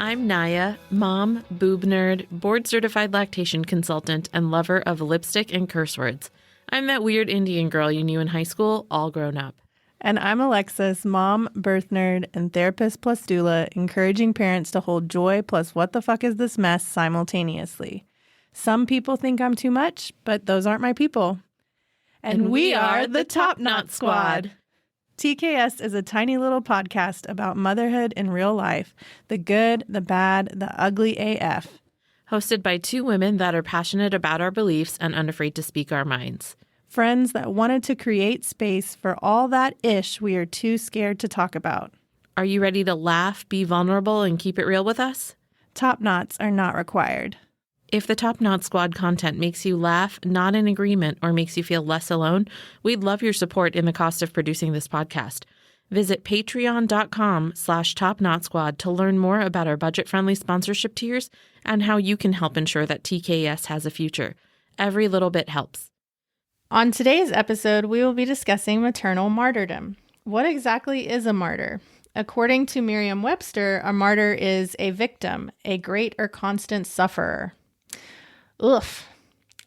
I'm Naya, mom, boob nerd, board-certified lactation consultant, and lover of lipstick and curse words. I'm that weird Indian girl you knew in high school, all grown up. And I'm Alexis, mom, birth nerd, and therapist plus doula, encouraging parents to hold joy plus what the fuck is this mess simultaneously. Some people think I'm too much, but those aren't my people. And we are the Top Knot Squad. TKS is a tiny little podcast about motherhood in real life, the good, the bad, the ugly AF. Hosted by two women that are passionate about our beliefs and unafraid to speak our minds. Friends that wanted to create space for all that ish we are too scared to talk about. Are you ready to laugh, be vulnerable, and keep it real with us? Top knots are not required. If the Top Knot Squad content makes you laugh, nod in agreement, or makes you feel less alone, we'd love your support in the cost of producing this podcast. Visit patreon.com/topknotsquad to learn more about our budget-friendly sponsorship tiers and how you can help ensure that TKS has a future. Every little bit helps. On today's episode, we will be discussing maternal martyrdom. What exactly is a martyr? According to Merriam Webster, a martyr is a victim, a great or constant sufferer. Oof.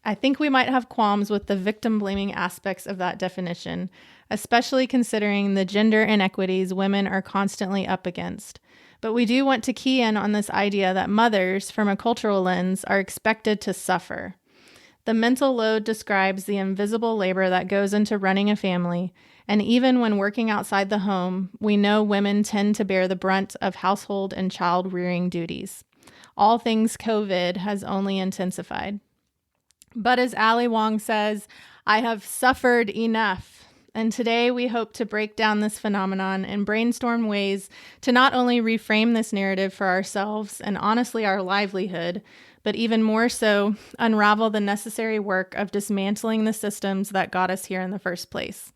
I think we might have qualms with the victim-blaming aspects of that definition, especially considering the gender inequities women are constantly up against. But we do want to key in on this idea that mothers, from a cultural lens, are expected to suffer. The mental load describes the invisible labor that goes into running a family, and even when working outside the home, we know women tend to bear the brunt of household and child-rearing duties. All things COVID has only intensified. But as Ali Wong says, I have suffered enough. And today we hope to break down this phenomenon and brainstorm ways to not only reframe this narrative for ourselves and honestly our livelihood, but even more so, unravel the necessary work of dismantling the systems that got us here in the first place.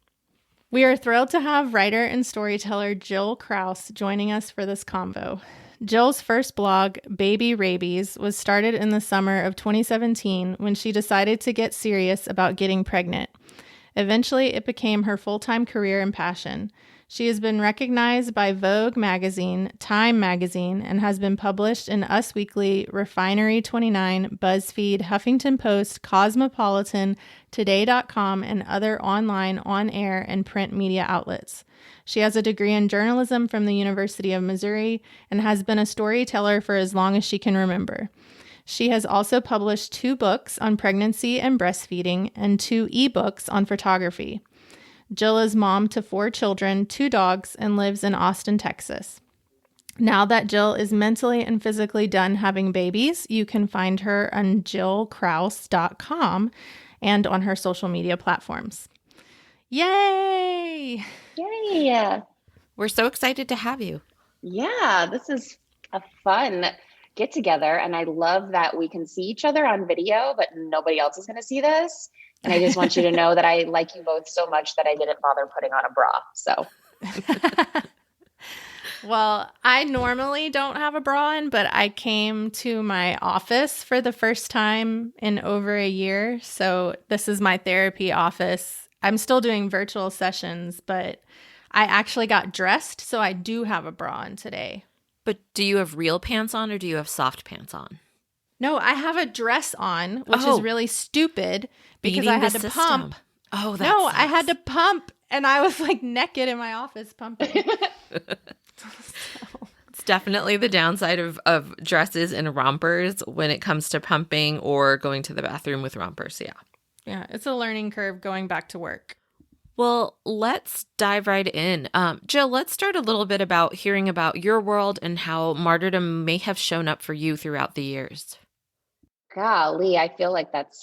We are thrilled to have writer and storyteller Jill Kraus joining us for this convo. Jill's first blog, Baby Rabies, was started in the summer of 2017 when she decided to get serious about getting pregnant. Eventually, it became her full-time career and passion. She has been recognized by Vogue magazine, Time magazine, and has been published in Us Weekly, Refinery29, BuzzFeed, Huffington Post, Cosmopolitan, Today.com, and other online, on-air, and print media outlets. She has a degree in journalism from the University of Missouri and has been a storyteller for as long as she can remember. She has also published 2 books on pregnancy and breastfeeding and 2 ebooks on photography. Jill is mom to 4 children, 2 dogs, and lives in Austin, Texas. Now that Jill is mentally and physically done having babies, you can find her on jillkraus.com and on her social media platforms. Yay! Yay! We're so excited to have you. Yeah, this is a fun get together, and I love that we can see each other on video, but nobody else is going to see this. And I just want you to know that I like you both so much that I didn't bother putting on a bra. So, well, I normally don't have a bra on, but I came to my office for the first time in over a year. So this is my therapy office. I'm still doing virtual sessions, but I actually got dressed, so I do have a bra on today. But do you have real pants on or do you have soft pants on? No, I have a dress on, which is really stupid because I had to pump. Oh, that No, sucks. I had to pump, and I was like naked in my office pumping. It's definitely the downside of dresses and rompers when it comes to pumping or going to the bathroom with rompers. Yeah. Yeah, it's a learning curve going back to work. Well, let's dive right in. Jill, let's start a little bit about hearing about your world and how martyrdom may have shown up for you throughout the years. golly, I feel like that's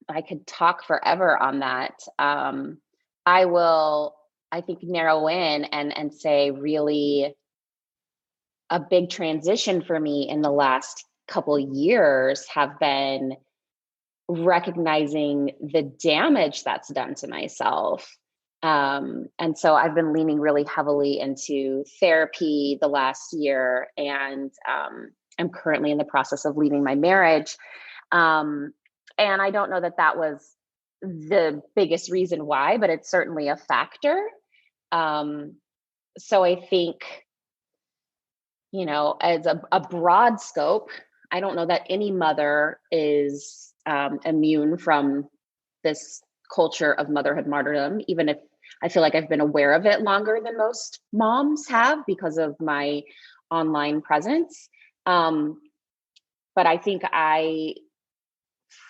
I could talk forever on that. I will, I think, narrow in and say really a big transition for me in the last couple years have been recognizing the damage that's done to myself. And so I've been leaning really heavily into therapy the last year, and I'm currently in the process of leaving my marriage. And I don't know that that was the biggest reason why, but it's certainly a factor. So I think as a broad scope, I don't know that any mother is immune from this culture of motherhood martyrdom, even if I feel like I've been aware of it longer than most moms have because of my online presence. But I think I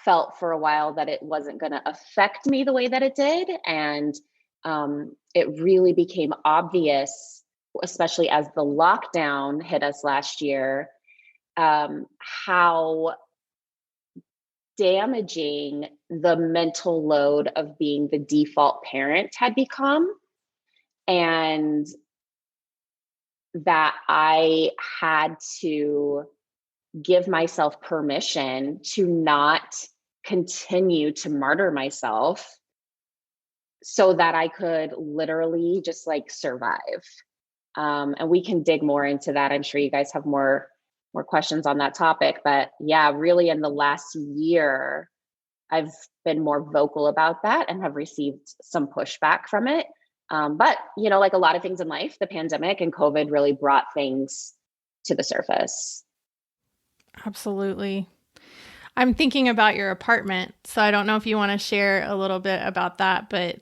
felt for a while that it wasn't going to affect me the way that it did. And it really became obvious, especially as the lockdown hit us last year, how damaging the mental load of being the default parent had become. And that I had to give myself permission to not continue to martyr myself so that I could literally just like survive. And we can dig more into that. I'm sure you guys have more questions on that topic. But yeah, really in the last year, I've been more vocal about that and have received some pushback from it. But, like a lot of things in life, the pandemic and COVID really brought things to the surface. Absolutely. I'm thinking about your apartment. So I don't know if you want to share a little bit about that, but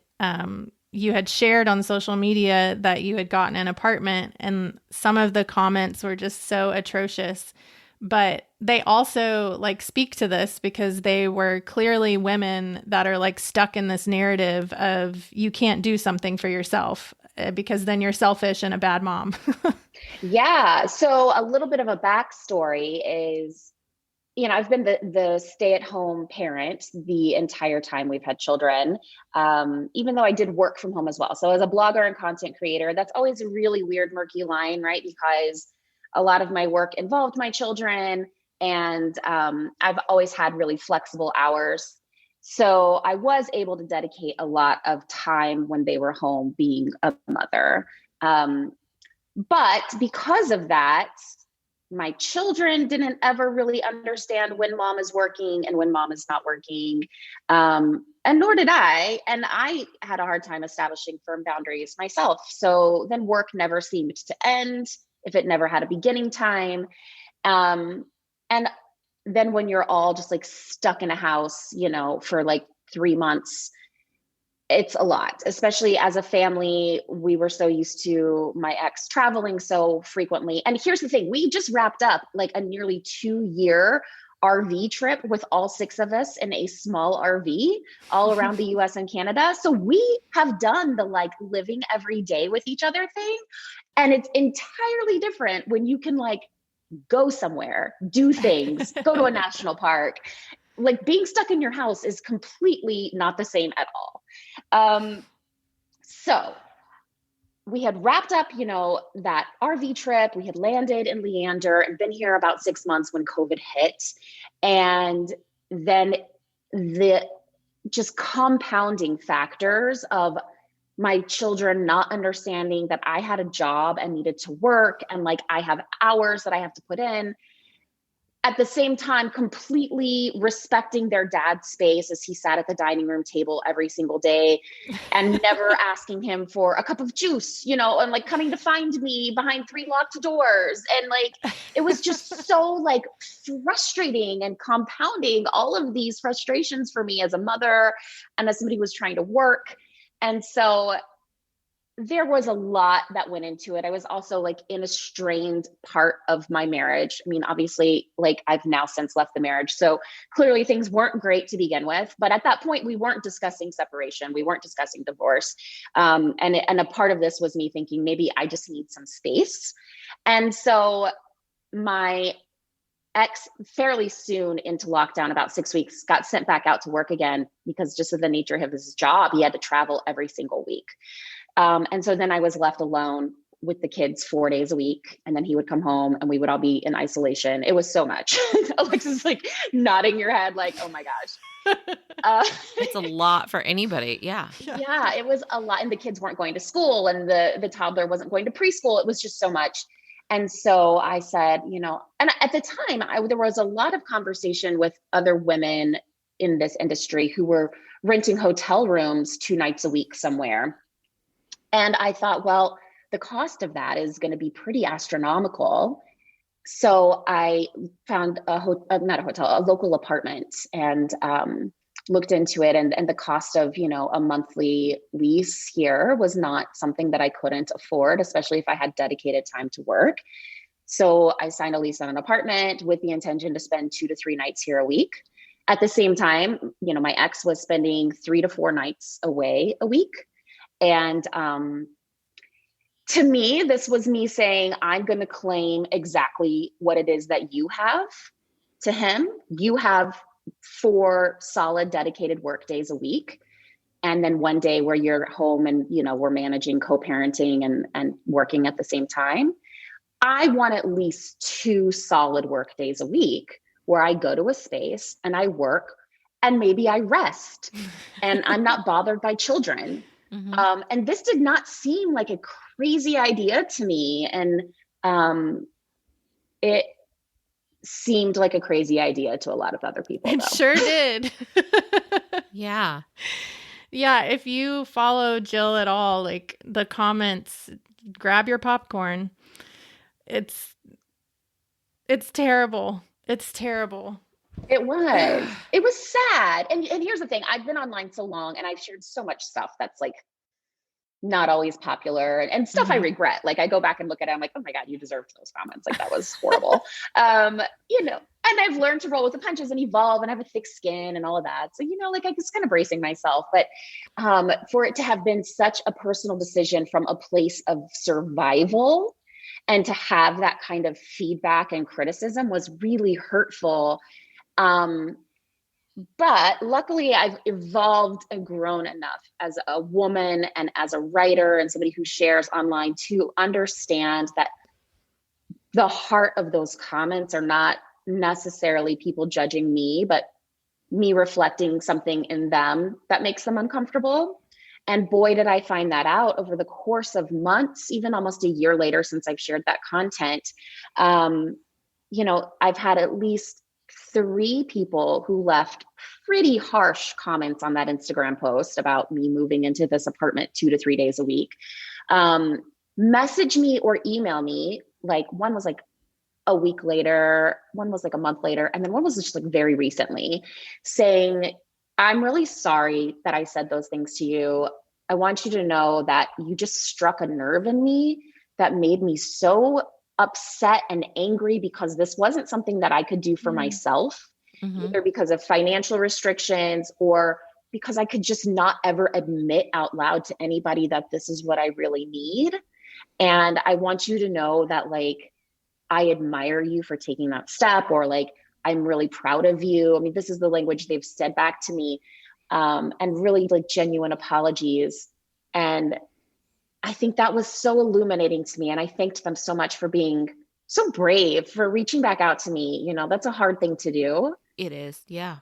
you had shared on social media that you had gotten an apartment, and some of the comments were just so atrocious. But they also like speak to this because they were clearly women that are like stuck in this narrative of you can't do something for yourself because then you're selfish and a bad mom. Yeah. So a little bit of a backstory is, I've been the stay-at-home parent the entire time we've had children, even though I did work from home as well. So as a blogger and content creator, that's always a really weird, murky line, right? Because a lot of my work involved my children, and I've always had really flexible hours. So I was able to dedicate a lot of time when they were home being a mother. But because of that, my children didn't ever really understand when mom is working and when mom is not working. And nor did I. And I had a hard time establishing firm boundaries myself. So then work never seemed to end if it never had a beginning time. And then when you're all just like stuck in a house, for like 3 months, it's a lot, especially as a family. We were so used to my ex traveling so frequently. And here's the thing, we just wrapped up like a nearly 2-year RV trip with all 6 of us in a small RV all around the US and Canada. So we have done the like living every day with each other thing. And it's entirely different when you can like go somewhere, do things, go to a national park. Like being stuck in your house is completely not the same at all. So we had wrapped up, that RV trip. We had landed in Leander and been here about 6 months when COVID hit. And then the just compounding factors of my children not understanding that I had a job and needed to work, and like I have hours that I have to put in. At the same time, completely respecting their dad's space as he sat at the dining room table every single day and never asking him for a cup of juice, and like coming to find me behind 3 locked doors. And like, it was just so like frustrating and compounding all of these frustrations for me as a mother and as somebody who was trying to work. And so there was a lot that went into it. I was also like in a strained part of my marriage. I mean, obviously, like I've now since left the marriage. So clearly things weren't great to begin with. But at that point, we weren't discussing separation. We weren't discussing divorce. And a part of this was me thinking, maybe I just need some space. And so my ex, fairly soon into lockdown, about 6 weeks, got sent back out to work again because just of the nature of his job, he had to travel every single week. And so then I was left alone with the kids 4 days a week, and then he would come home and we would all be in isolation. It was so much. Alexa's like nodding your head like, oh my gosh. It's a lot for anybody. Yeah. Yeah, it was a lot. And the kids weren't going to school, and the toddler wasn't going to preschool. It was just so much. And so I said, and at the time there was a lot of conversation with other women in this industry who were renting hotel rooms 2 nights a week somewhere. And I thought, well, the cost of that is going to be pretty astronomical. So I found not a hotel, a local apartment, and looked into it. And the cost of, a monthly lease here was not something that I couldn't afford, especially if I had dedicated time to work. So I signed a lease on an apartment with the intention to spend 2 to 3 nights here a week. At the same time, my ex was spending 3 to 4 nights away a week. And to me, this was me saying, I'm going to claim exactly what it is that you have. To him, you have 4 solid dedicated work days a week. And then 1 day where you're home and, we're managing co-parenting and working at the same time. I want at least 2 solid work days a week where I go to a space and I work and maybe I rest and I'm not bothered by children. Mm-hmm. And this did not seem like a crazy idea to me. And it seemed like a crazy idea to a lot of other people. It sure did. Yeah. Yeah. If you follow Jill at all, like the comments, grab your popcorn. It's terrible. It's terrible. It was sad. And here's the thing. I've been online so long and I've shared so much stuff that's like not always popular and stuff mm-hmm. I regret. Like I go back and look at it. I'm like, oh my God, you deserved those comments. Like that was horrible. And I've learned to roll with the punches and evolve and have a thick skin and all of that. So, like I was kind of bracing myself, but for it to have been such a personal decision from a place of survival and to have that kind of feedback and criticism was really hurtful. But luckily I've evolved and grown enough as a woman and as a writer and somebody who shares online to understand that the heart of those comments are not necessarily people judging me, but me reflecting something in them that makes them uncomfortable. And boy, did I find that out over the course of months, even almost a year later since I've shared that content. I've had at least 3 people who left pretty harsh comments on that Instagram post about me moving into this apartment 2 to 3 days a week. Message me or email me. Like one was like a week later, one was like a month later, and then one was just like very recently saying, I'm really sorry that I said those things to you. I want you to know that you just struck a nerve in me that made me so upset and angry because this wasn't something that I could do for myself, either because of financial restrictions or because I could just not ever admit out loud to anybody that this is what I really need. And I want you to know that like, I admire you for taking that step, or like, I'm really proud of you. I mean, this is the language they've said back to me, and really like genuine apologies. And I think that was so illuminating to me. And I thanked them so much for being so brave, for reaching back out to me. That's a hard thing to do. It is. Yeah.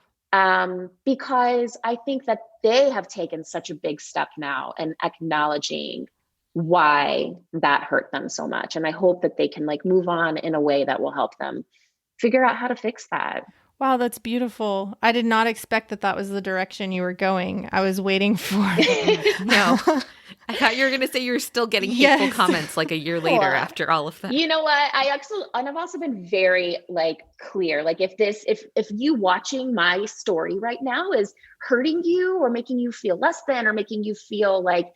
Because I think that they have taken such a big step now in acknowledging why that hurt them so much. And I hope that they can like move on in a way that will help them figure out how to fix that. Wow, that's beautiful. I did not expect that was the direction you were going. I was waiting for No. I thought you were going to say you're still getting hateful comments like a year later after all of that. You know what? I've also been very like clear. Like if you watching my story right now is hurting you or making you feel less than or making you feel like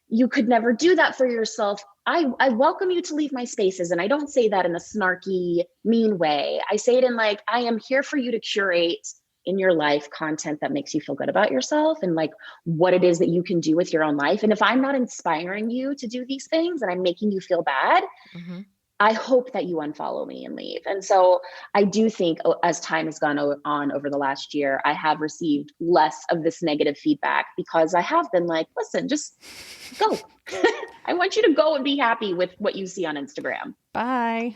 you could never do that for yourself, I welcome you to leave my spaces. And I don't say that in a snarky, mean way. I say it in like, I am here for you to curate in your life content that makes you feel good about yourself and like what it is that you can do with your own life. And if I'm not inspiring you to do these things and I'm making you feel bad, I hope that you unfollow me and leave. And so I do think as time has gone on over the last year, I have received less of this negative feedback because I have been like, listen, just go. I want you to go and be happy with what you see on Instagram. Bye.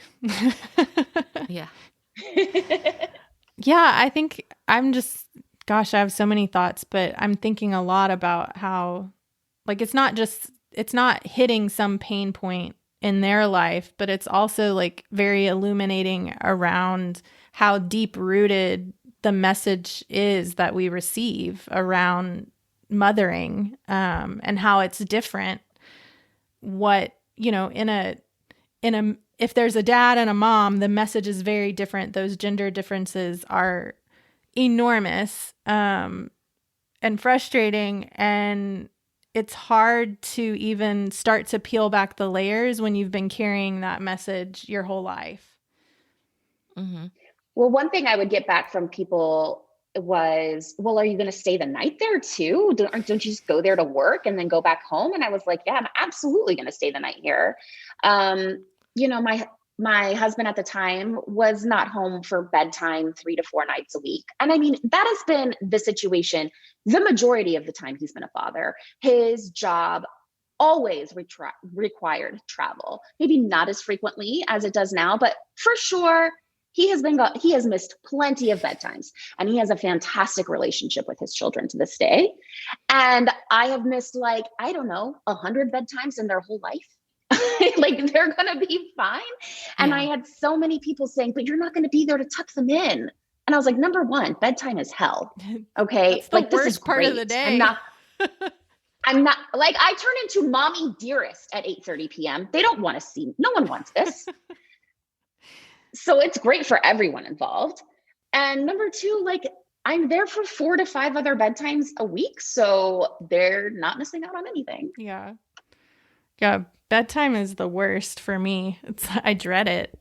Yeah. Yeah, I think I have so many thoughts, but I'm thinking a lot about how like it's not hitting some pain point in their life, but it's also like very illuminating around how deep rooted the message is that we receive around mothering, and how it's different. What, in if there's a dad and a mom, the message is very different. Those gender differences are enormous and frustrating. And it's hard to even start to peel back the layers when you've been carrying that message your whole life. Mm-hmm. Well, one thing I would get back from people was, well, are you going to stay the night there too? Don't you just go there to work and then go back home? And I was like, yeah, I'm absolutely going to stay the night here. My husband at the time was not home for bedtime 3 to 4 nights a week. And I mean, that has been the situation the majority of the time he's been a father. His job always required travel, maybe not as frequently as it does now, but for sure, he has missed plenty of bedtimes, and he has a fantastic relationship with his children to this day. And I have missed 100 bedtimes in their whole life. Like, they're going to be fine. And I had so many people saying, but you're not going to be there to tuck them in. And I was like, number one, bedtime is hell. Okay. That's the worst this is part of the day. I'm not like, I turn into mommy dearest at 8:30 p.m. They don't want to see, no one wants this. So it's great for everyone involved. And number two, I'm there for 4 to 5 other bedtimes a week. So they're not missing out on anything. Yeah. Yeah. Bedtime is the worst for me. I dread it.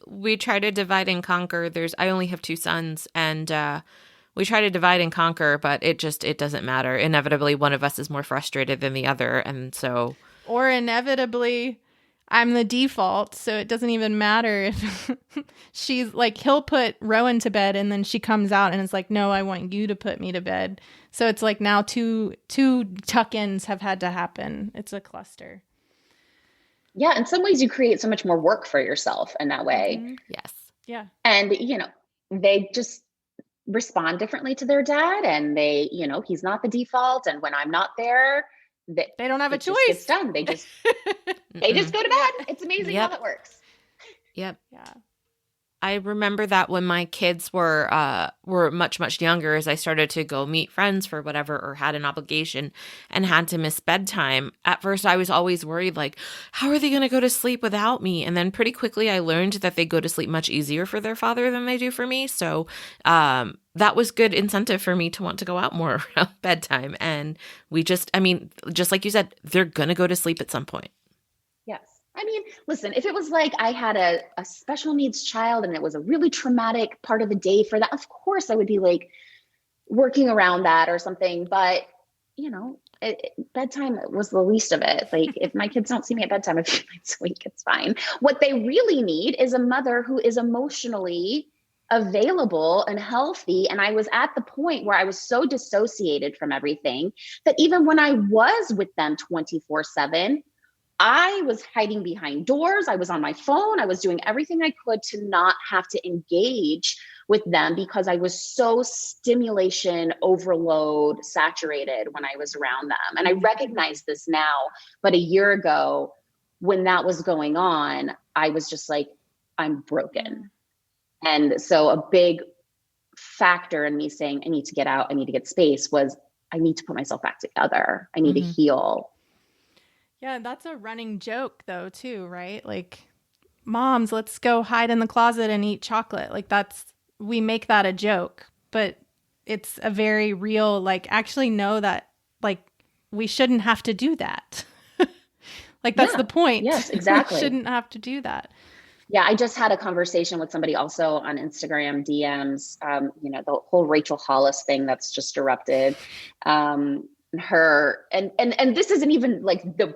We try to divide and conquer. I only have 2 sons, and we try to divide and conquer, but it doesn't matter. Inevitably, one of us is more frustrated than the other. And so, or inevitably, I'm the default, so it doesn't even matter if she's like, he'll put Rowan to bed and then she comes out and it's like, no, I want you to put me to bed. So it's like now two tuck-ins have had to happen. It's a cluster. Yeah, in some ways you create so much more work for yourself in that way. Mm-hmm. Yes. Yeah. And, they just respond differently to their dad, and they, he's not the default. And when I'm not there, they don't have a choice. It's done. They just go to bed. It's amazing how that works. Yep. Yeah. I remember that when my kids were much, much younger, as I started to go meet friends for whatever, or had an obligation and had to miss bedtime. At first, I was always worried, like, how are they going to go to sleep without me? And then pretty quickly, I learned that they go to sleep much easier for their father than they do for me. So that was good incentive for me to want to go out more around bedtime. And just like you said, they're going to go to sleep at some point. Yes. I mean, listen, if it was like I had a special needs child and it was a really traumatic part of the day for that, of course I would be like working around that or something. But, bedtime was the least of it. Like, if my kids don't see me at bedtime a few nights a week, it's fine. What they really need is a mother who is emotionally available and healthy. And I was at the point where I was so dissociated from everything that even when I was with them 24/7, I was hiding behind doors. I was on my phone. I was doing everything I could to not have to engage with them because I was so stimulation overload saturated when I was around them. And I recognize this now, but a year ago when that was going on, I was just like, I'm broken. And so a big factor in me saying, I need to get out, I need to get space, was I need to put myself back together. I need to heal. Yeah, that's a running joke though too, right? Like, moms, let's go hide in the closet and eat chocolate. Like, we make that a joke, but it's a very real, like, actually know that, like, we shouldn't have to do that. Like, that's the point. Yes, exactly. We shouldn't have to do that. Yeah, I just had a conversation with somebody also on Instagram DMs, the whole Rachel Hollis thing that's just erupted. And this isn't even like the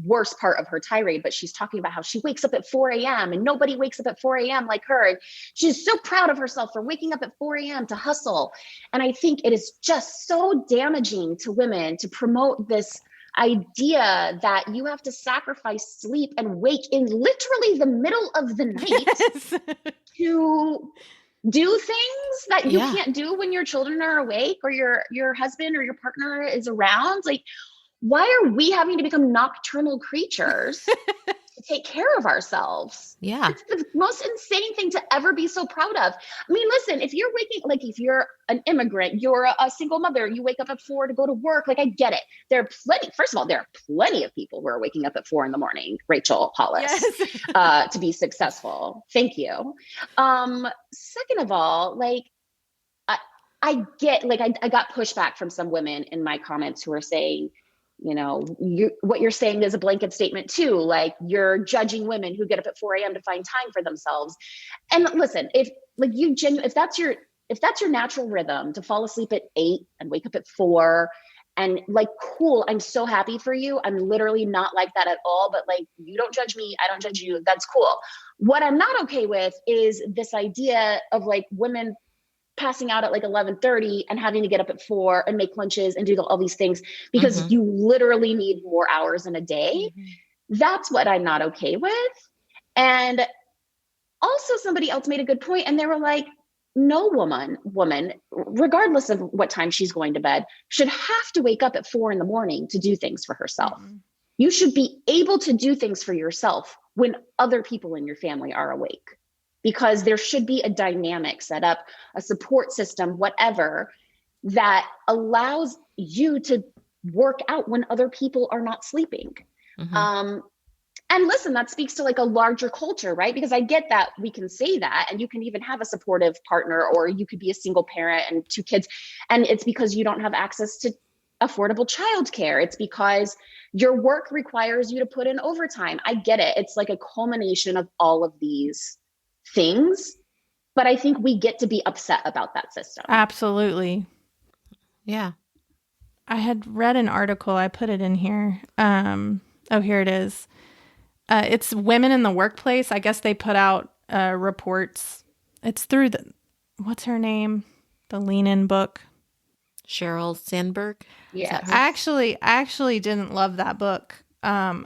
worst part of her tirade, but she's talking about how she wakes up at 4 a.m. and nobody wakes up at 4 a.m. like her. And she's so proud of herself for waking up at 4 a.m. to hustle. And I think it is just so damaging to women to promote this idea that you have to sacrifice sleep and wake in literally the middle of the night to do things that you can't do when your children are awake or your husband or your partner is around. Like, why are we having to become nocturnal creatures to take care of ourselves. Yeah. It's the most insane thing to ever be so proud of. I mean, listen, if you're waking, like if you're an immigrant, you're a single mother, you wake up at 4 to go to work. Like I get it. There are plenty, first of all, there are plenty of people who are waking up at 4 a.m, Rachel Hollis, Yes. to be successful. Thank you. Second of all, like, I get, like, I got pushback from some women in my comments who are saying, you know, what you're saying is a blanket statement too. Like you're judging women who get up at 4 a.m. to find time for themselves. And listen, if like if that's your natural rhythm to fall asleep at 8 and wake up at 4 and like, cool, I'm so happy for you. I'm literally not like that at all, but like, you don't judge me, I don't judge you. That's cool. What I'm not okay with is this idea of like women passing out at like 11:30 and having to get up at 4 and make lunches and do all these things because you literally need more hours in a day. That's what I'm not okay with. And also somebody else made a good point and they were like, no woman, regardless of what time she's going to bed, should have to wake up at 4 a.m. to do things for herself. You should be able to do things for yourself when other people in your family are awake. Because there should be a dynamic set up, a support system, whatever, that allows you to work out when other people are not sleeping. And listen, that speaks to like a larger culture, right? Because I get that we can say that and you can even have a supportive partner or you could be a single parent and 2 kids. And it's because you don't have access to affordable childcare. It's because your work requires you to put in overtime. I get it. It's like a culmination of all of these things, but I think we get to be upset about that system. Absolutely. Yeah. I had read an article. I put it in here. Here it is. It's Women in the Workplace. I guess they put out reports. It's through what's her name? The Lean In book. Sheryl Sandberg. Yeah. I actually didn't love that book. But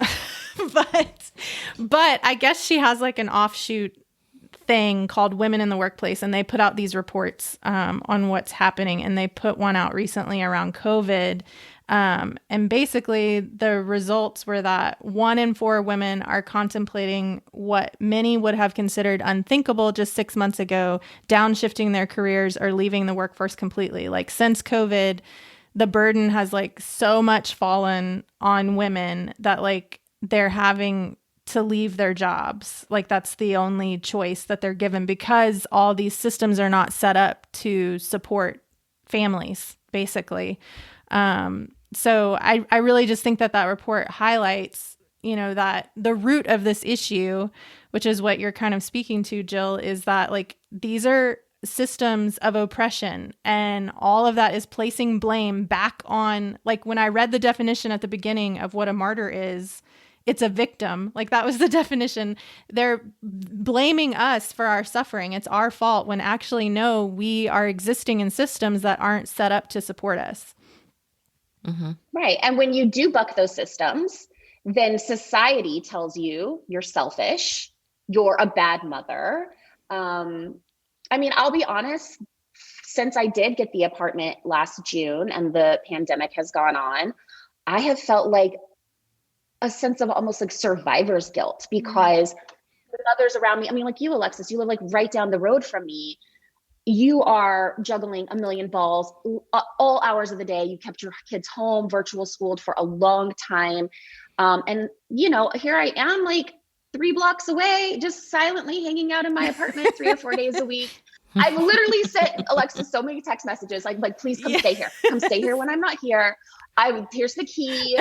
I guess she has like an offshoot thing called Women in the Workplace, and they put out these reports on what's happening, and they put one out recently around COVID, and basically the results were that 1 in 4 women are contemplating what many would have considered unthinkable just 6 months ago, downshifting their careers or leaving the workforce completely. Like since COVID, the burden has like so much fallen on women that like they're having to leave their jobs. Like that's the only choice that they're given because all these systems are not set up to support families, basically. So I really just think that report highlights, you know, that the root of this issue, which is what you're kind of speaking to, Jill, is that like these are systems of oppression and all of that is placing blame back on, like when I read the definition at the beginning of what a martyr is, it's a victim. Like that was the definition. They're blaming us for our suffering. It's our fault when actually, no, we are existing in systems that aren't set up to support us. Right. And when you do buck those systems, then society tells you you're selfish, you're a bad mother. I mean, I'll be honest, since I did get the apartment last June and the pandemic has gone on, I have felt like a sense of almost like survivor's guilt because the mothers around me, I mean, like you, Alexis, you live like right down the road from me. You are juggling a million balls all hours of the day. You kept your kids home, virtual schooled for a long time. And, you know, here I am like 3 blocks away, just silently hanging out in my apartment 3 or 4 days a week. I've literally sent Alexis so many text messages, like please come stay here. Come stay here when I'm not here. Here's the key.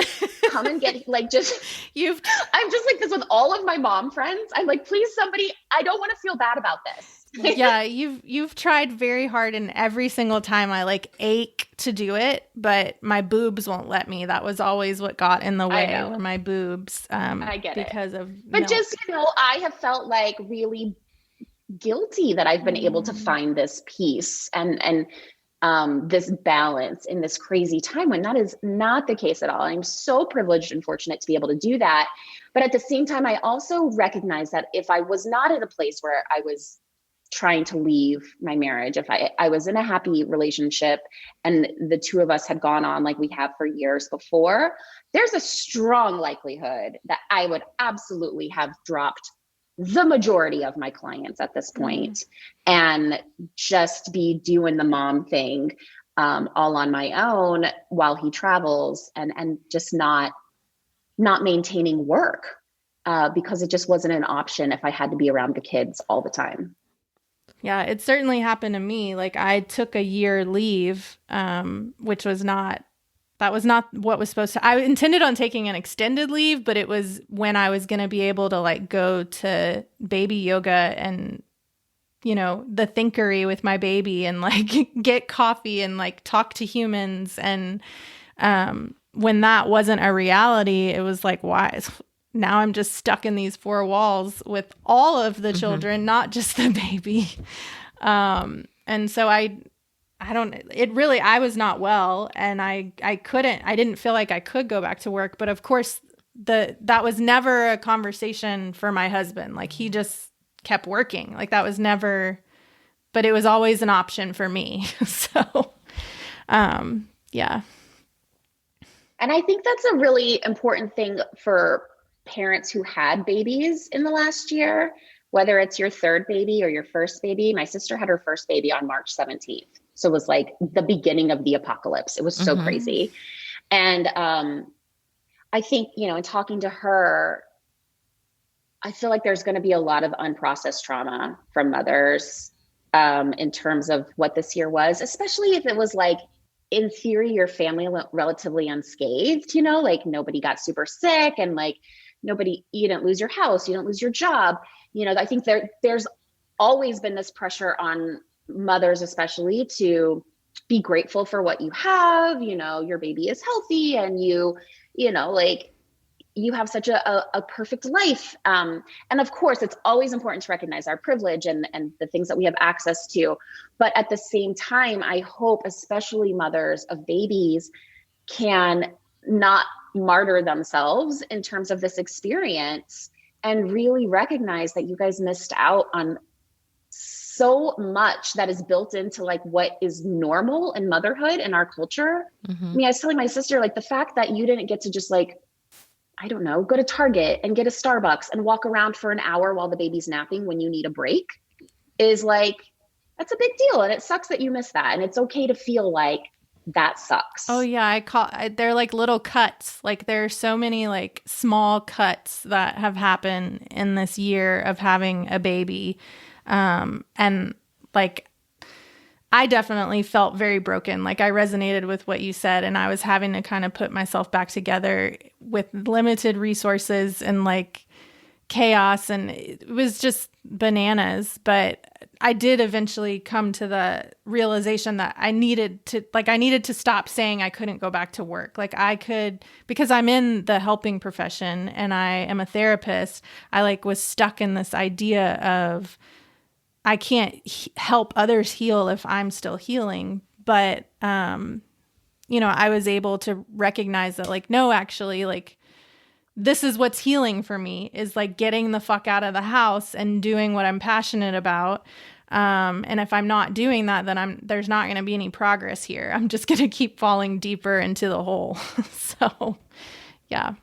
Come and get, like, just, I'm just like this with all of my mom friends. I'm like, please somebody, I don't want to feel bad about this. Yeah, you've tried very hard, and every single time I like ache to do it, but my boobs won't let me. That was always what got in the way, were my boobs. I get because it. of but milk. Just, you know, I have felt like really guilty that I've been able to find this peace and this balance in this crazy time when that is not the case at all. I'm so privileged and fortunate to be able to do that. But at the same time, I also recognize that if I was not at a place where I was trying to leave my marriage. If I was in a happy relationship and the two of us had gone on like we have for years before, there's a strong likelihood that I would absolutely have dropped the majority of my clients at this point and just be doing the mom thing all on my own while he travels, and just not maintaining work because it just wasn't an option if I had to be around the kids all the time. Yeah, it certainly happened to me. Like I took a year leave, which was not what was supposed to. I intended on taking an extended leave, but it was when I was going to be able to like go to baby yoga and, you know, the thinkery with my baby and like get coffee and like talk to humans. And when that wasn't a reality, it was like, why? Now I'm just stuck in these four walls with all of the children, not just the baby. And so I was not well, and I didn't feel like I could go back to work. But of course that was never a conversation for my husband. Like he just kept working. Like that was never, but it was always an option for me. So, yeah. And I think that's a really important thing for parents who had babies in the last year, whether it's your third baby or your first baby. My sister had her first baby on March 17th. So it was like the beginning of the apocalypse. It was so crazy. And I think, you know, in talking to her, I feel like there's going to be a lot of unprocessed trauma from mothers in terms of what this year was, especially if it was like, in theory, your family relatively unscathed, you know, like nobody got super sick and like you didn't lose your house, you didn't lose your job. You know, I think there's always been this pressure on mothers, especially, to be grateful for what you have. You know, your baby is healthy and you know, like you have such a perfect life. And of course, it's always important to recognize our privilege and the things that we have access to. But at the same time, I hope especially mothers of babies can not martyr themselves in terms of this experience and really recognize that you guys missed out on so much that is built into like what is normal in motherhood in our culture. I mean, I was telling my sister, like the fact that you didn't get to just like, I don't know, go to Target and get a Starbucks and walk around for an hour while the baby's napping when you need a break is like, that's a big deal. And it sucks that you missed that. And it's okay to feel like that sucks. Oh yeah. They're like little cuts. Like there are so many like small cuts that have happened in this year of having a baby. And like, I definitely felt very broken. Like I resonated with what you said, and I was having to kind of put myself back together with limited resources and like chaos, and it was just bananas. But I did eventually come to the realization that I needed to stop saying I couldn't go back to work. Like I could, because I'm in the helping profession and I am a therapist, I like was stuck in this idea of I can't help others heal if I'm still healing. But, you know, I was able to recognize that like, no, actually, like, this is what's healing for me is like getting the fuck out of the house and doing what I'm passionate about. And if I'm not doing that, then there's not going to be any progress here. I'm just going to keep falling deeper into the hole. So, yeah.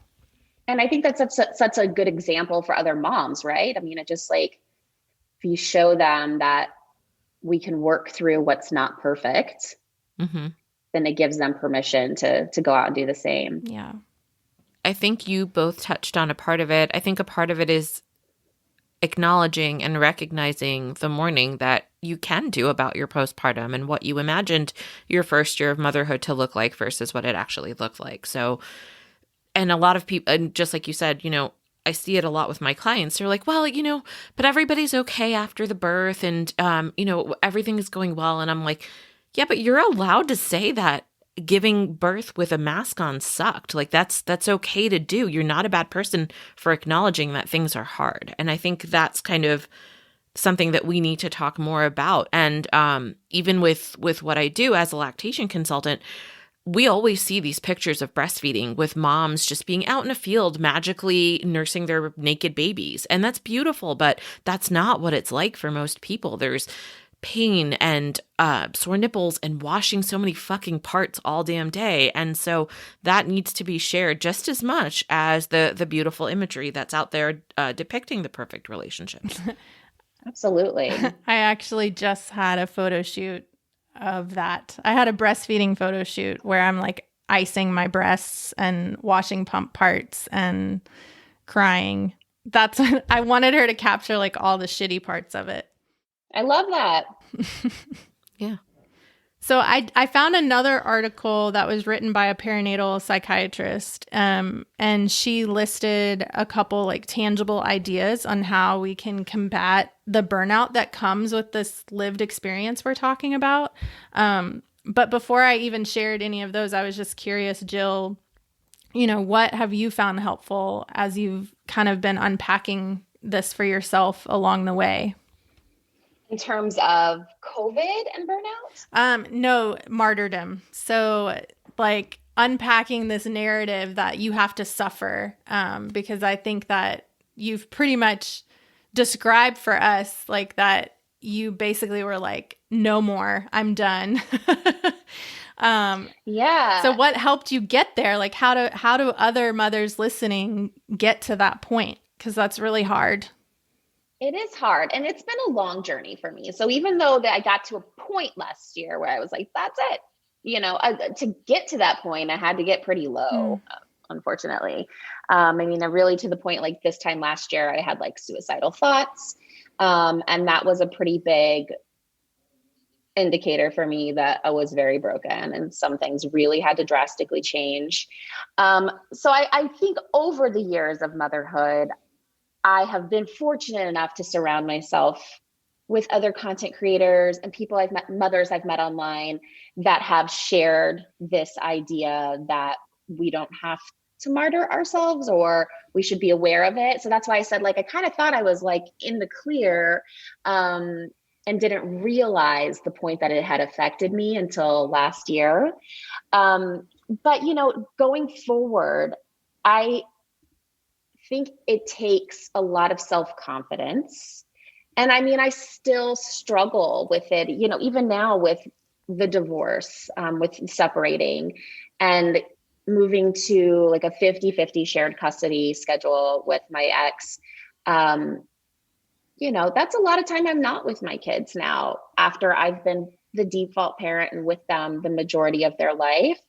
And I think that's such a good example for other moms, right? I mean, it just like, if you show them that we can work through what's not perfect, then it gives them permission to go out and do the same. Yeah. I think you both touched on a part of it. I think a part of it is acknowledging and recognizing the mourning that you can do about your postpartum and what you imagined your first year of motherhood to look like versus what it actually looked like. So, and a lot of people, and just like you said, you know, I see it a lot with my clients. They're like, well, you know, but everybody's okay after the birth and, you know, everything is going well. And I'm like, yeah, but you're allowed to say that giving birth with a mask on sucked. Like that's okay to do. You're not a bad person for acknowledging that things are hard. And I think that's kind of something that we need to talk more about. And even with what I do as a lactation consultant, we always see these pictures of breastfeeding with moms just being out in a field magically nursing their naked babies. And that's beautiful, but that's not what it's like for most people. There's pain and sore nipples and washing so many fucking parts all damn day. And so that needs to be shared just as much as the beautiful imagery that's out there depicting the perfect relationships. Absolutely. I actually just had a photo shoot of that. I had a breastfeeding photo shoot where I'm like icing my breasts and washing pump parts and crying. That's I wanted her to capture like all the shitty parts of it. I love that. Yeah. So I found another article that was written by a perinatal psychiatrist, and she listed a couple like tangible ideas on how we can combat the burnout that comes with this lived experience we're talking about. But before I even shared any of those, I was just curious, Jill, what have you found helpful as you've kind of been unpacking this for yourself along the way? In terms of COVID and burnout? No, martyrdom. So like unpacking this narrative that you have to suffer, because I think that you've pretty much described for us like that you basically were like, no more, I'm done. Yeah. So what helped you get there? Like how do other mothers listening get to that point? Because that's really hard. It is hard, and it's been a long journey for me. So even though that I got to a point last year where I was like, that's it, to get to that point, I had to get pretty low, unfortunately. I really to the point like this time last year, I had like suicidal thoughts. And that was a pretty big indicator for me that I was very broken and some things really had to drastically change. So I think over the years of motherhood, I have been fortunate enough to surround myself with other content creators and people I've met, mothers I've met online that have shared this idea that we don't have to martyr ourselves or we should be aware of it. So that's why I said, like, I kind of thought I was like in the clear and didn't realize the point that it had affected me until last year. But, going forward, I think it takes a lot of self-confidence. And I still struggle with it, even now with the divorce, with separating and moving to like a 50-50 shared custody schedule with my ex. That's a lot of time I'm not with my kids now after I've been the default parent and with them the majority of their life.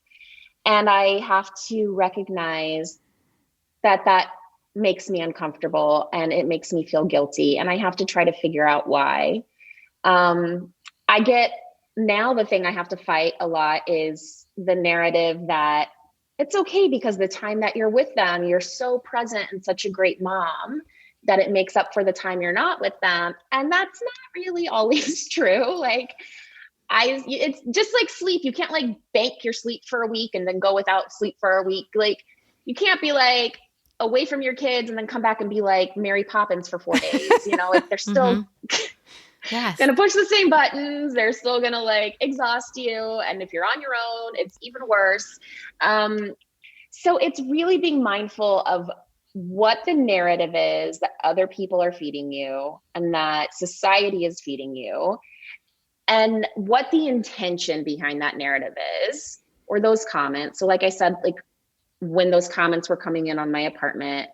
And I have to recognize that makes me uncomfortable and it makes me feel guilty. And I have to try to figure out why. I get now the thing I have to fight a lot is the narrative that it's okay because the time that you're with them, you're so present and such a great mom that it makes up for the time you're not with them. And that's not really always true. Like it's just like sleep. You can't like bank your sleep for a week and then go without sleep for a week. Like you can't be like, away from your kids and then come back and be like Mary Poppins for 4 days, like they're still Yes. gonna push the same buttons. They're still gonna like exhaust you. And if you're on your own, it's even worse. So it's really being mindful of what the narrative is that other people are feeding you and that society is feeding you and what the intention behind that narrative is or those comments. So like I said, like, when those comments were coming in on my apartment,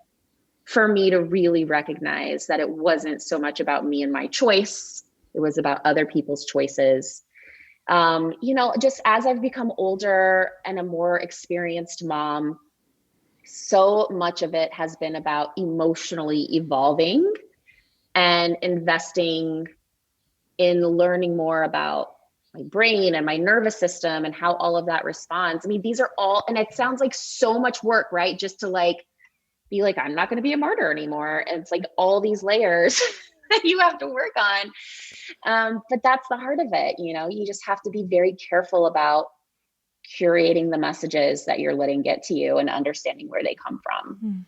for me to really recognize that it wasn't so much about me and my choice, it was about other people's choices. Just as I've become older and a more experienced mom, so much of it has been about emotionally evolving and investing in learning more about my brain and my nervous system and how all of that responds. These are all, and it sounds like so much work, right? Just to like, be like, I'm not going to be a martyr anymore. And it's like all these layers that you have to work on. But that's the heart of it. You just have to be very careful about curating the messages that you're letting get to you and understanding where they come from.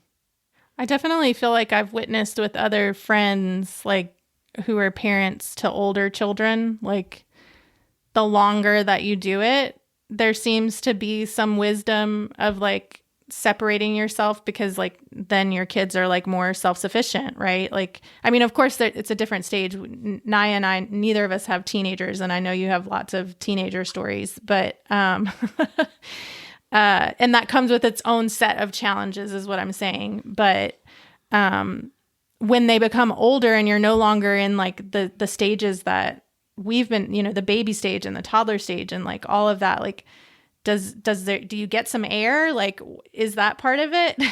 I definitely feel like I've witnessed with other friends, like who are parents to older children, like the longer that you do it, there seems to be some wisdom of like separating yourself because like then your kids are like more self-sufficient, right? Like, I mean, of course it's a different stage. Naya and I, neither of us have teenagers, and I know you have lots of teenager stories, but and that comes with its own set of challenges is what I'm saying. But when they become older and you're no longer in like the stages that we've been, you know, the baby stage and the toddler stage and like all of that, like do you get some air? Like, is that part of it?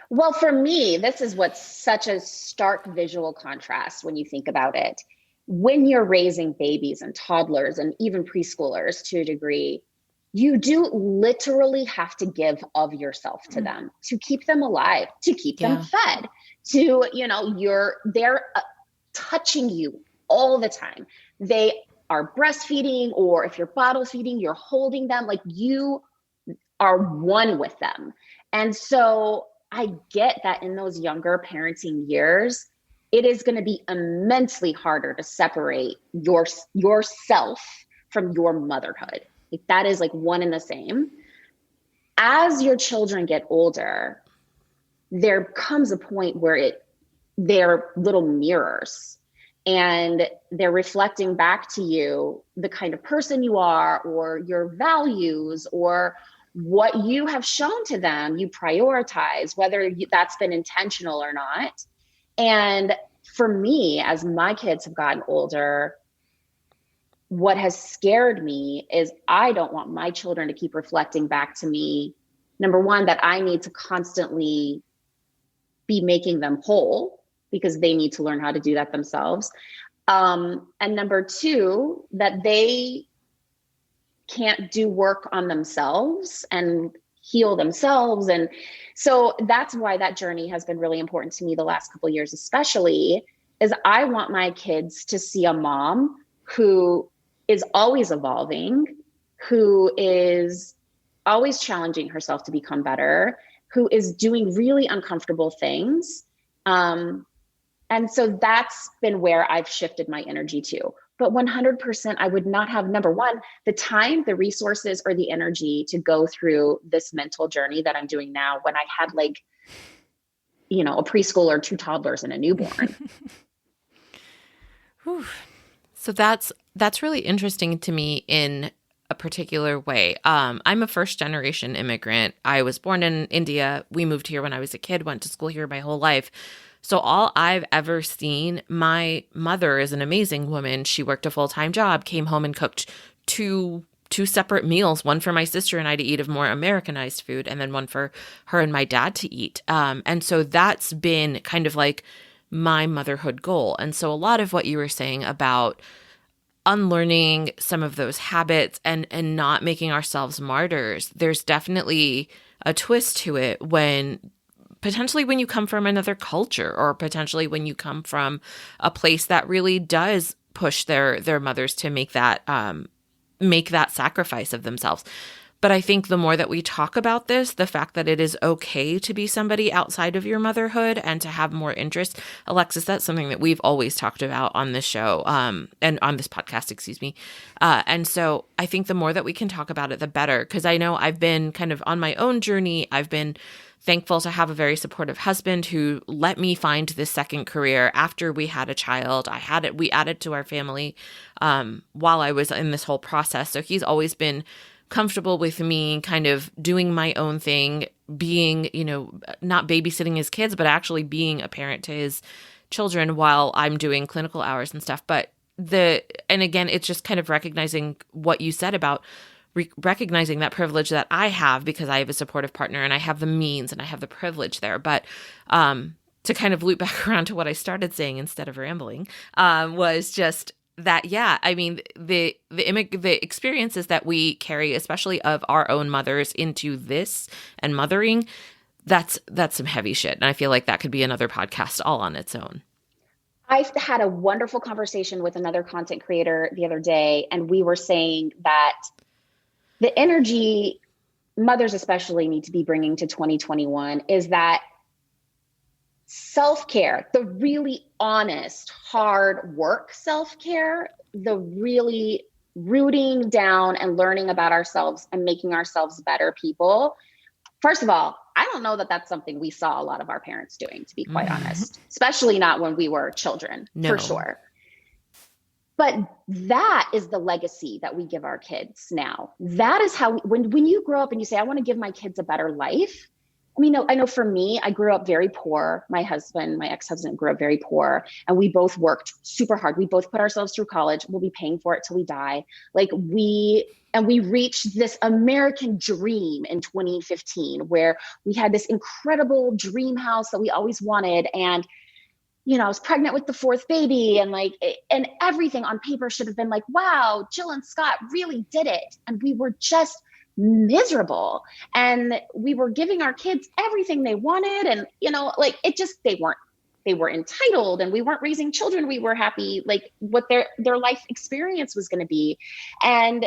Well, for me, this is what's such a stark visual contrast when you think about it. When you're raising babies and toddlers and even preschoolers to a degree, you do literally have to give of yourself to them to keep them alive, to keep them fed, to, you know, they're touching you all the time. They are breastfeeding, or if you're bottle feeding, you're holding them, like you are one with them. And so I get that in those younger parenting years, it is going to be immensely harder to separate yourself from your motherhood. Like that is like one and the same. As your children get older, there comes a point where they're little mirrors, and they're reflecting back to you the kind of person you are, or your values, or what you have shown to them you prioritize, whether that's been intentional or not. And for me, as my kids have gotten older, what has scared me is I don't want my children to keep reflecting back to me, number one, that I need to constantly be making them whole because they need to learn how to do that themselves. And number two, that they can't do work on themselves and heal themselves. And so that's why that journey has been really important to me the last couple of years, especially, is I want my kids to see a mom who is always evolving, who is always challenging herself to become better, who is doing really uncomfortable things. And so that's been where I've shifted my energy to. But 100%, I would not have, number one, the time, the resources, or the energy to go through this mental journey that I'm doing now when I had like, you know, a preschooler, 2 toddlers, and a newborn. So that's really interesting to me in a particular way. I'm a first generation immigrant. I was born in India. We moved here when I was a kid, went to school here my whole life. So all I've ever seen, my mother is an amazing woman. She worked a full-time job, came home and cooked two separate meals, one for my sister and I to eat of more Americanized food, and then one for her and my dad to eat. And so that's been kind of like my motherhood goal. And so a lot of what you were saying about unlearning some of those habits and not making ourselves martyrs, there's definitely a twist to it potentially when you come from another culture, or potentially when you come from a place that really does push their mothers to make that sacrifice of themselves. But I think the more that we talk about this, the fact that it is okay to be somebody outside of your motherhood and to have more interest, Alexis, that's something that we've always talked about on this show, and on this podcast, excuse me. And so I think the more that we can talk about it, the better. Because I know I've been kind of on my own journey. I've been thankful to have a very supportive husband who let me find this second career after we had a child. We added to our family while I was in this whole process. So he's always been comfortable with me kind of doing my own thing, being, you know, not babysitting his kids, but actually being a parent to his children while I'm doing clinical hours and stuff. And again, it's just kind of recognizing what you said about recognizing that privilege that I have because I have a supportive partner and I have the means and I have the privilege there. But to kind of loop back around to what I started saying instead of rambling, was just that, yeah, I mean, the experiences that we carry, especially of our own mothers, into this and mothering, that's some heavy shit. And I feel like that could be another podcast all on its own. I had a wonderful conversation with another content creator the other day, and we were saying that the energy mothers especially need to be bringing to 2021 is that self-care, the really honest, hard work self-care, the really rooting down and learning about ourselves and making ourselves better people. First of all, I don't know that that's something we saw a lot of our parents doing, to be quite honest, especially not when we were children, for sure. But that is the legacy that we give our kids now. That is how, when you grow up and you say, I want to give my kids a better life. I mean, I know for me, I grew up very poor. My ex-husband grew up very poor, and we both worked super hard. We both put ourselves through college. We'll be paying for it till we die. We reached this American dream in 2015, where we had this incredible dream house that we always wanted. And, I was pregnant with the fourth baby, and everything on paper should have been like, wow, Jill and Scott really did it. And we were just miserable, and we were giving our kids everything they wanted. And, they were entitled, and we weren't raising children. We were happy, what their life experience was going to be. And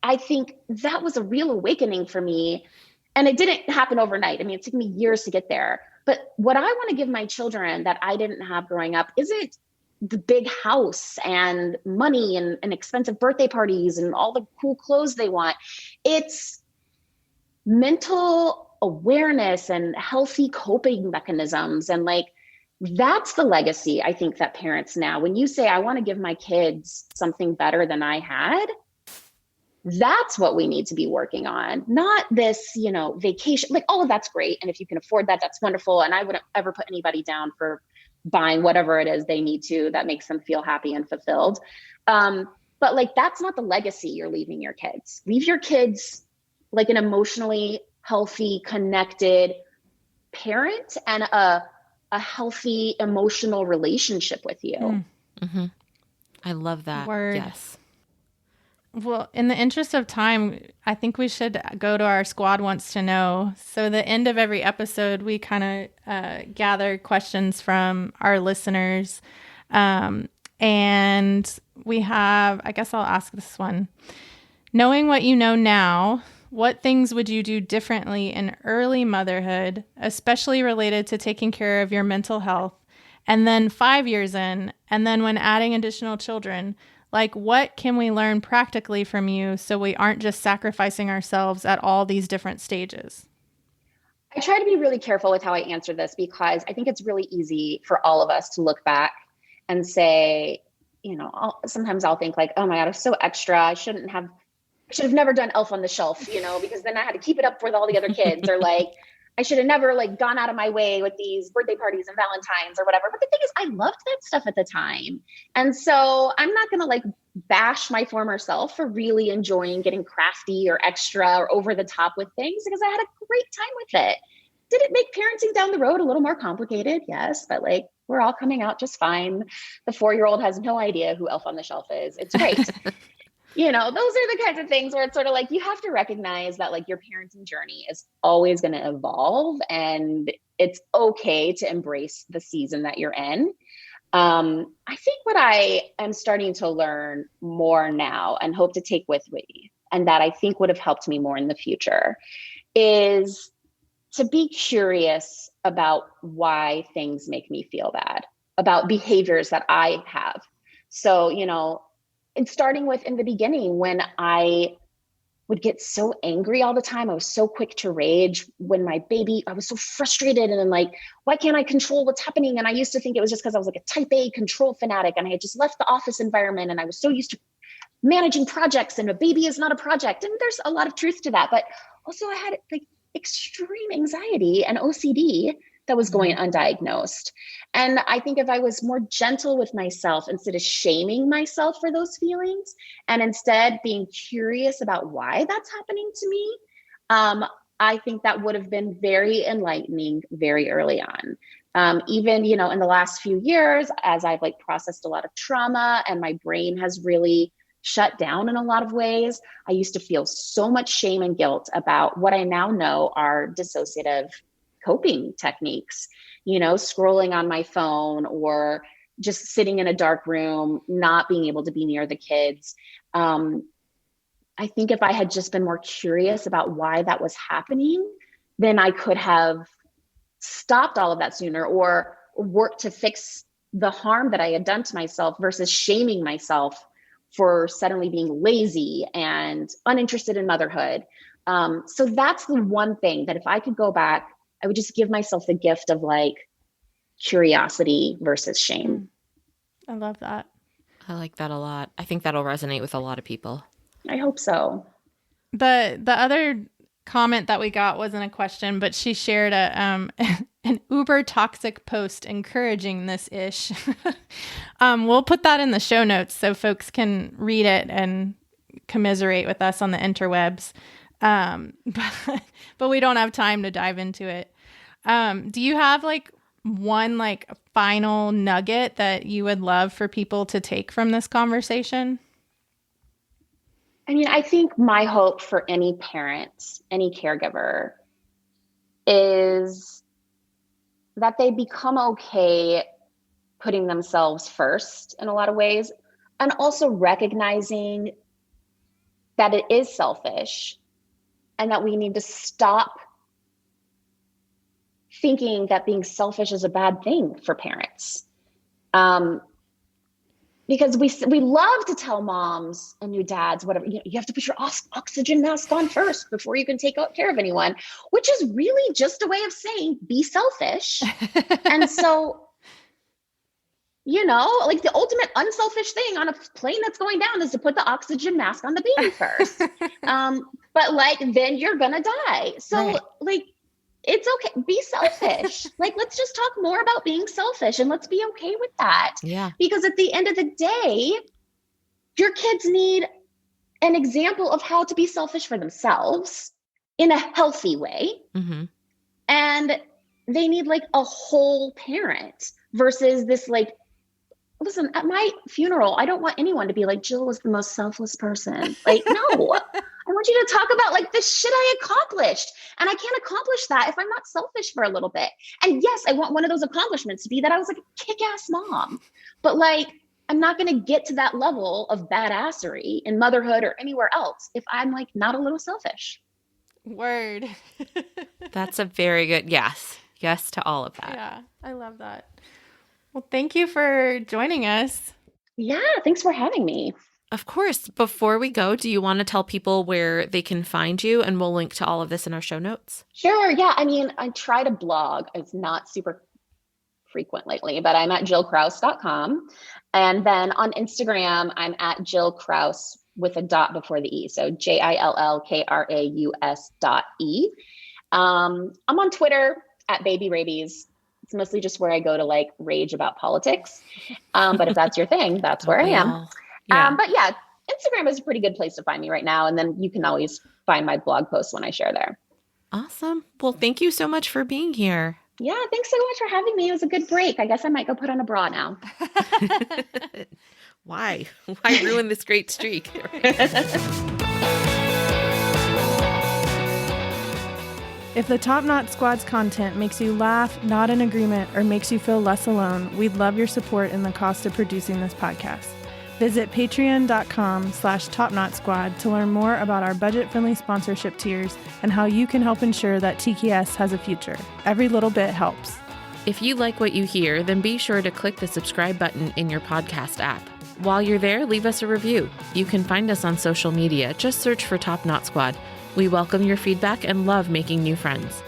I think that was a real awakening for me. And it didn't happen overnight. I mean, it took me years to get there. But what I want to give my children that I didn't have growing up isn't the big house and money and expensive birthday parties and all the cool clothes they want. It's mental awareness and healthy coping mechanisms. And that's the legacy, I think, that parents now, when you say, I want to give my kids something better than I had, that's what we need to be working on, not this, vacation. Oh, that's great. And if you can afford that, that's wonderful. And I wouldn't ever put anybody down for buying whatever it is they need to that makes them feel happy and fulfilled. But that's not the legacy you're leaving your kids. Leave your kids an emotionally healthy, connected parent and a healthy emotional relationship with you. Mm-hmm. I love that. Word. Yes. Well, in the interest of time, I think we should go to our Squad Wants to Know. So the end of every episode, we kind of gather questions from our listeners. And we have, I guess I'll ask this one. Knowing what you know now, what things would you do differently in early motherhood, especially related to taking care of your mental health? And then 5 years in, and then when adding additional children, what can we learn practically from you so we aren't just sacrificing ourselves at all these different stages? I try to be really careful with how I answer this, because I think it's really easy for all of us to look back and say, sometimes I'll think oh my God, I'm so extra. I should have never done Elf on the Shelf, because then I had to keep it up with all the other kids, or I should have never gone out of my way with these birthday parties and Valentines or whatever. But the thing is, I loved that stuff at the time. And so I'm not going to bash my former self for really enjoying getting crafty or extra or over the top with things, because I had a great time with it. Did it make parenting down the road a little more complicated? Yes. But we're all coming out just fine. The 4-year-old has no idea who Elf on the Shelf is. It's great. Those are the kinds of things where it's sort of you have to recognize that your parenting journey is always going to evolve, and it's okay to embrace the season that you're in. I think what I am starting to learn more now and hope to take with me, and that I think would have helped me more in the future, is to be curious about why things make me feel bad, about behaviors that I have. So, and starting with in the beginning, when I would get so angry all the time, I was so quick to rage when my baby, I was so frustrated and why can't I control what's happening? And I used to think it was just because I was a type A control fanatic, and I had just left the office environment, and I was so used to managing projects, and a baby is not a project. And there's a lot of truth to that. But also I had extreme anxiety and OCD that was going undiagnosed. And I think if I was more gentle with myself, instead of shaming myself for those feelings, and instead being curious about why that's happening to me, I think that would have been very enlightening very early on. Even, in the last few years, as I've processed a lot of trauma and my brain has really shut down in a lot of ways, I used to feel so much shame and guilt about what I now know are dissociative coping techniques, scrolling on my phone or just sitting in a dark room, not being able to be near the kids. I think if I had just been more curious about why that was happening, then I could have stopped all of that sooner, or worked to fix the harm that I had done to myself, versus shaming myself for suddenly being lazy and uninterested in motherhood. So that's the one thing that if I could go back, I would just give myself the gift of like curiosity versus shame. I love that. I like that a lot. I think that'll resonate with a lot of people. I hope so. The other comment that we got wasn't a question, but she shared an uber toxic post encouraging this ish. We'll put that in the show notes so folks can read it and commiserate with us on the interwebs. But we don't have time to dive into it. Do you have like one like final nugget that you would love for people to take from this conversation? I mean, I think my hope for any parent, any caregiver, is that they become okay putting themselves first in a lot of ways, and also recognizing that it is selfish and that we need to stop thinking that being selfish is a bad thing for parents. Because we love to tell moms and new dads, whatever, you have to put your oxygen mask on first before you can take care of anyone, which is really just a way of saying be selfish. And so, like the ultimate unselfish thing on a plane that's going down is to put the oxygen mask on the baby first. But like, then you're going to die. So right. Like, it's okay. Be selfish. Like, let's just talk more about being selfish and let's be okay with that. Yeah. Because at the end of the day, your kids need an example of how to be selfish for themselves in a healthy way. Mm-hmm. And they need like a whole parent versus this like, listen, at my funeral, I don't want anyone to be like, Jill was the most selfless person. Like, no. I want you to talk about like the shit I accomplished. And I can't accomplish that if I'm not selfish for a little bit. And yes, I want one of those accomplishments to be that I was like a kick-ass mom. But like, I'm not going to get to that level of badassery in motherhood or anywhere else if I'm like not a little selfish. Word. That's a very good yes. Yes to all of that. Yeah, I love that. Well, thank you for joining us. Yeah, thanks for having me. Of course. Before we go, do you want to tell people where they can find you? And we'll link to all of this in our show notes. Sure. Yeah. I mean, I try to blog. It's not super frequent lately, but I'm at jillkraus.com. And then on Instagram, I'm at Jill Kraus with a dot before the E. So JILLKRAUS.E. I'm on Twitter at Baby Rabies. It's mostly just where I go to like rage about politics. But if that's your thing, that's where I am. Yeah. But yeah, Instagram is a pretty good place to find me right now. And then you can always find my blog posts when I share there. Awesome. Well, thank you so much for being here. Yeah, thanks so much for having me. It was a good break. I guess I might go put on a bra now. Why? Why ruin this great streak? If the Top Knot Squad's content makes you laugh, nod in agreement, or makes you feel less alone, we'd love your support in the cost of producing this podcast. Visit patreon.com/TopKnotSquad to learn more about our budget-friendly sponsorship tiers and how you can help ensure that TKS has a future. Every little bit helps. If you like what you hear, then be sure to click the subscribe button in your podcast app. While you're there, leave us a review. You can find us on social media. Just search for Top Knot Squad. We welcome your feedback and love making new friends.